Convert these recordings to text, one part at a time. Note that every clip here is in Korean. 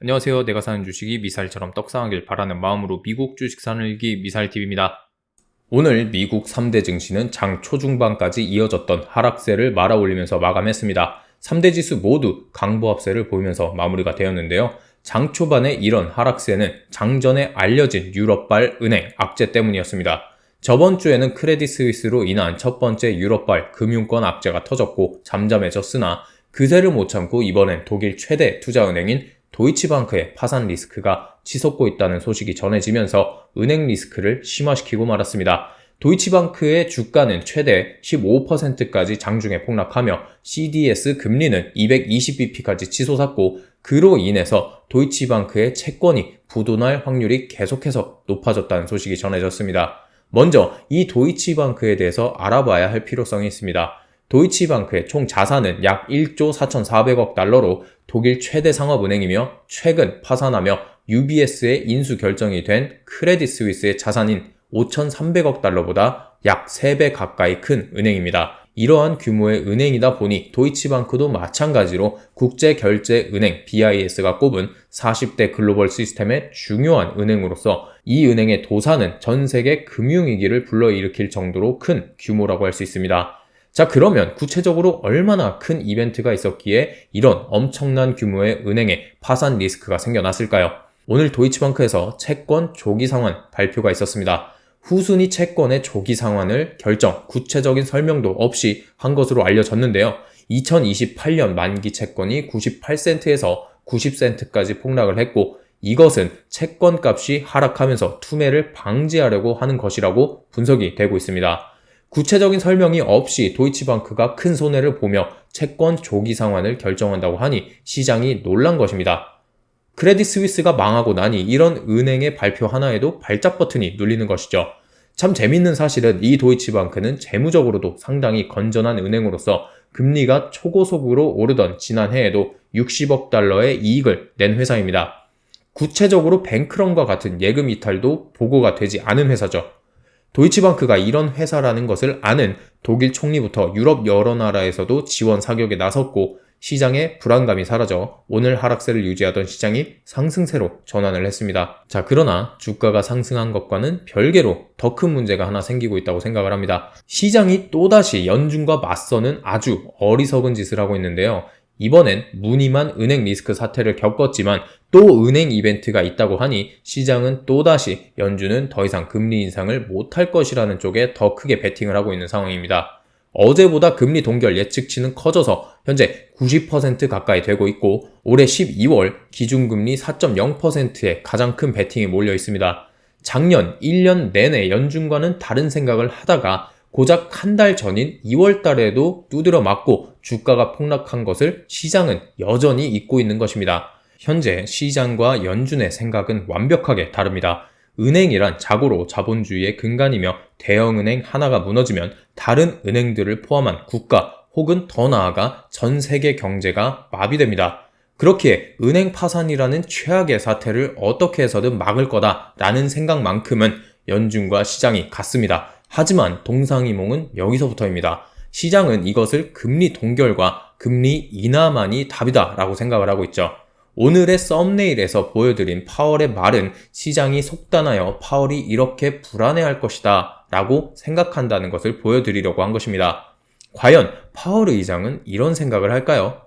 안녕하세요. 내가 사는 주식이 미사일처럼 떡상하길 바라는 마음으로 미국 주식 사는 일기 미사일TV입니다. 오늘 미국 3대 증시는 장 초중반까지 이어졌던 하락세를 말아올리면서 마감했습니다. 3대 지수 모두 강보합세를 보이면서 마무리가 되었는데요. 장 초반에 이런 하락세는 장전에 알려진 유럽발 은행 악재 때문이었습니다. 저번 주에는 크레딧 스위스로 인한 첫 번째 유럽발 금융권 악재가 터졌고 잠잠해졌으나 그새를 못 참고 이번엔 독일 최대 투자은행인 도이치방크의 파산 리스크가 치솟고 있다는 소식이 전해지면서 은행 리스크를 심화시키고 말았습니다. 도이치방크의 주가는 최대 15%까지 장중에 폭락하며 CDS 금리는 220bp까지 치솟았고 그로 인해서 도이치방크의 채권이 부도날 확률이 계속해서 높아졌다는 소식이 전해졌습니다. 먼저 이 도이치방크에 대해서 알아봐야 할 필요성이 있습니다. 도이치방크의 총 자산은 약 1조 4,400억 달러로 독일 최대 상업은행이며 최근 파산하며 UBS의 인수 결정이 된 크레딧 스위스의 자산인 5,300억 달러보다 약 3배 가까이 큰 은행입니다. 이러한 규모의 은행이다 보니 도이치방크도 마찬가지로 국제결제은행 BIS가 꼽은 40대 글로벌 시스템의 중요한 은행으로서 이 은행의 도산은 전 세계 금융위기를 불러일으킬 정도로 큰 규모라고 할 수 있습니다. 자, 그러면 구체적으로 얼마나 큰 이벤트가 있었기에 이런 엄청난 규모의 은행에 파산 리스크가 생겨났을까요? 오늘 도이치방크에서 채권 조기 상환 발표가 있었습니다. 후순위 채권의 조기 상환을 결정, 구체적인 설명도 없이 한 것으로 알려졌는데요. 2028년 만기 채권이 98센트에서 90센트까지 폭락을 했고 이것은 채권값이 하락하면서 투매를 방지하려고 하는 것이라고 분석이 되고 있습니다. 구체적인 설명이 없이 도이치방크가 큰 손해를 보며 채권 조기 상환을 결정한다고 하니 시장이 놀란 것입니다. 크레딧 스위스가 망하고 나니 이런 은행의 발표 하나에도 발작 버튼이 눌리는 것이죠. 참 재밌는 사실은 이 도이치방크는 재무적으로도 상당히 건전한 은행으로서 금리가 초고속으로 오르던 지난해에도 60억 달러의 이익을 낸 회사입니다. 구체적으로 뱅크런과 같은 예금 이탈도 보고가 되지 않은 회사죠. 도이치방크가 이런 회사라는 것을 아는 독일 총리부터 유럽 여러 나라에서도 지원 사격에 나섰고 시장의 불안감이 사라져 오늘 하락세를 유지하던 시장이 상승세로 전환을 했습니다. 자, 그러나 주가가 상승한 것과는 별개로 더 큰 문제가 하나 생기고 있다고 생각을 합니다. 시장이 또다시 연준과 맞서는 아주 어리석은 짓을 하고 있는데요. 이번엔 무늬만 은행 리스크 사태를 겪었지만 또 은행 이벤트가 있다고 하니 시장은 또다시 연준은 더 이상 금리 인상을 못할 것이라는 쪽에 더 크게 베팅을 하고 있는 상황입니다. 어제보다 금리 동결 예측치는 커져서 현재 90% 가까이 되고 있고 올해 12월 기준금리 4.0%에 가장 큰 베팅이 몰려 있습니다. 작년 1년 내내 연준과는 다른 생각을 하다가 고작 한 달 전인 2월 달에도 두드려 맞고 주가가 폭락한 것을 시장은 여전히 잊고 있는 것입니다. 현재 시장과 연준의 생각은 완벽하게 다릅니다. 은행이란 자고로 자본주의의 근간이며 대형은행 하나가 무너지면 다른 은행들을 포함한 국가 혹은 더 나아가 전 세계 경제가 마비됩니다. 그렇기에 은행 파산이라는 최악의 사태를 어떻게 해서든 막을 거다라는 생각만큼은 연준과 시장이 같습니다. 하지만 동상이몽은 여기서부터입니다. 시장은 이것을 금리 동결과 금리 인하만이 답이다 라고 생각을 하고 있죠. 오늘의 썸네일에서 보여드린 파월의 말은 시장이 속단하여 파월이 이렇게 불안해할 것이다 라고 생각한다는 것을 보여드리려고 한 것입니다. 과연 파월 의장은 이런 생각을 할까요?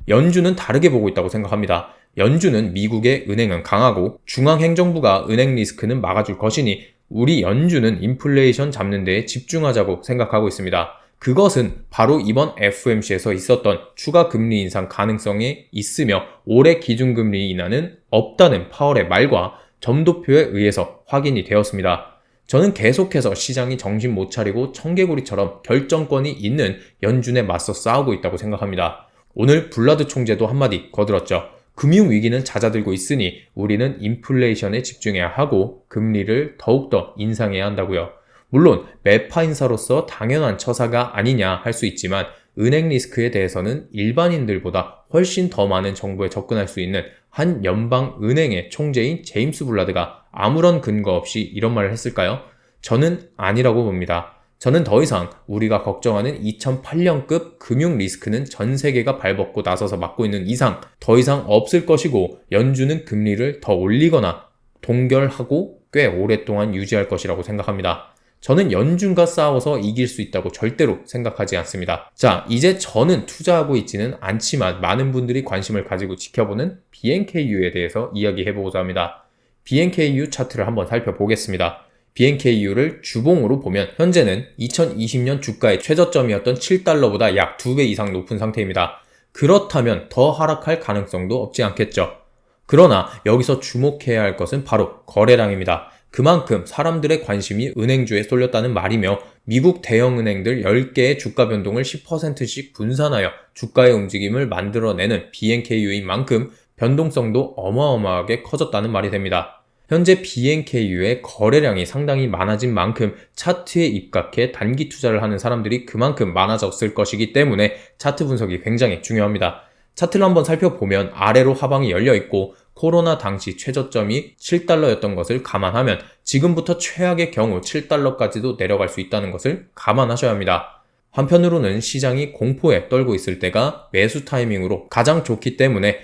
연준은 다르게 보고 있다고 생각합니다. 연준은 미국의 은행은 강하고 중앙행정부가 은행 리스크는 막아줄 것이니 우리 연준은 인플레이션 잡는 데에 집중하자고 생각하고 있습니다. 그것은 바로 이번 FOMC에서 있었던 추가 금리 인상 가능성이 있으며 올해 기준금리 인하는 없다는 파월의 말과 점도표에 의해서 확인이 되었습니다. 저는 계속해서 시장이 정신 못 차리고 청개구리처럼 결정권이 있는 연준에 맞서 싸우고 있다고 생각합니다. 오늘 블라드 총재도 한마디 거들었죠. 금융위기는 잦아들고 있으니 우리는 인플레이션에 집중해야 하고 금리를 더욱더 인상해야 한다고요. 물론 매파 인사로서 당연한 처사가 아니냐 할 수 있지만 은행 리스크에 대해서는 일반인들보다 훨씬 더 많은 정보에 접근할 수 있는 한 연방은행의 총재인 제임스 블라드가 아무런 근거 없이 이런 말을 했을까요? 저는 아니라고 봅니다. 저는 더 이상 우리가 걱정하는 2008년급 금융 리스크는 전 세계가 발벗고 나서서 막고 있는 이상 더 이상 없을 것이고 연준은 금리를 더 올리거나 동결하고 꽤 오랫동안 유지할 것이라고 생각합니다. 저는 연준과 싸워서 이길 수 있다고 절대로 생각하지 않습니다. 자, 이제 저는 투자하고 있지는 않지만 많은 분들이 관심을 가지고 지켜보는 BNKU에 대해서 이야기해보고자 합니다. BNKU 차트를 한번 살펴보겠습니다. BNKU를 주봉으로 보면 현재는 2020년 주가의 최저점이었던 7달러보다 약 2배 이상 높은 상태입니다. 그렇다면 더 하락할 가능성도 없지 않겠죠. 그러나 여기서 주목해야 할 것은 바로 거래량입니다. 그만큼 사람들의 관심이 은행주에 쏠렸다는 말이며 미국 대형은행들 10개의 주가 변동을 10%씩 분산하여 주가의 움직임을 만들어내는 BNKU인 만큼 변동성도 어마어마하게 커졌다는 말이 됩니다. 현재 BNKU의 거래량이 상당히 많아진 만큼 차트에 입각해 단기 투자를 하는 사람들이 그만큼 많아졌을 것이기 때문에 차트 분석이 굉장히 중요합니다. 차트를 한번 살펴보면 아래로 하방이 열려있고 코로나 당시 최저점이 7달러였던 것을 감안하면 지금부터 최악의 경우 7달러까지도 내려갈 수 있다는 것을 감안하셔야 합니다. 한편으로는 시장이 공포에 떨고 있을 때가 매수 타이밍으로 가장 좋기 때문에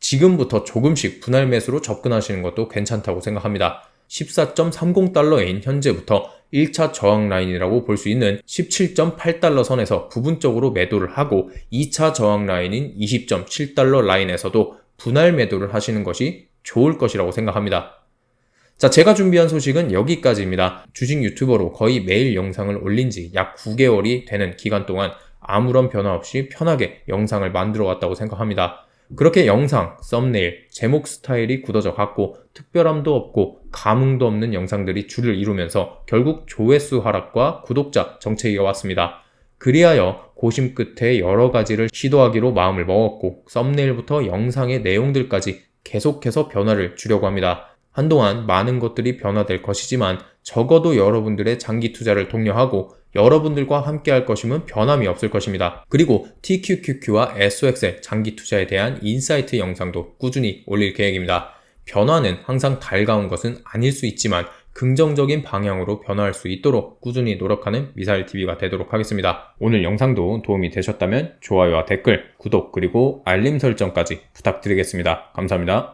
지금부터 조금씩 분할 매수로 접근하시는 것도 괜찮다고 생각합니다. 14.30달러인 현재부터 1차 저항 라인이라고 볼 수 있는 17.8달러 선에서 부분적으로 매도를 하고 2차 저항 라인인 20.7달러 라인에서도 분할 매도를 하시는 것이 좋을 것이라고 생각합니다. 자, 제가 준비한 소식은 여기까지입니다. 주식 유튜버로 거의 매일 영상을 올린 지 약 9개월이 되는 기간 동안 아무런 변화 없이 편하게 영상을 만들어 왔다고 생각합니다. 그렇게 영상, 썸네일, 제목 스타일이 굳어져 갔고 특별함도 없고 감흥도 없는 영상들이 줄을 이루면서 결국 조회수 하락과 구독자 정체기가 왔습니다. 그리하여 고심 끝에 여러 가지를 시도하기로 마음을 먹었고 썸네일부터 영상의 내용들까지 계속해서 변화를 주려고 합니다. 한동안 많은 것들이 변화될 것이지만 적어도 여러분들의 장기 투자를 독려하고 여러분들과 함께 할 것임은 변함이 없을 것입니다. 그리고 TQQQ와 SOXL 장기 투자에 대한 인사이트 영상도 꾸준히 올릴 계획입니다. 변화는 항상 달가운 것은 아닐 수 있지만 긍정적인 방향으로 변화할 수 있도록 꾸준히 노력하는 미사일TV가 되도록 하겠습니다. 오늘 영상도 도움이 되셨다면 좋아요와 댓글, 구독 그리고 알림 설정까지 부탁드리겠습니다. 감사합니다.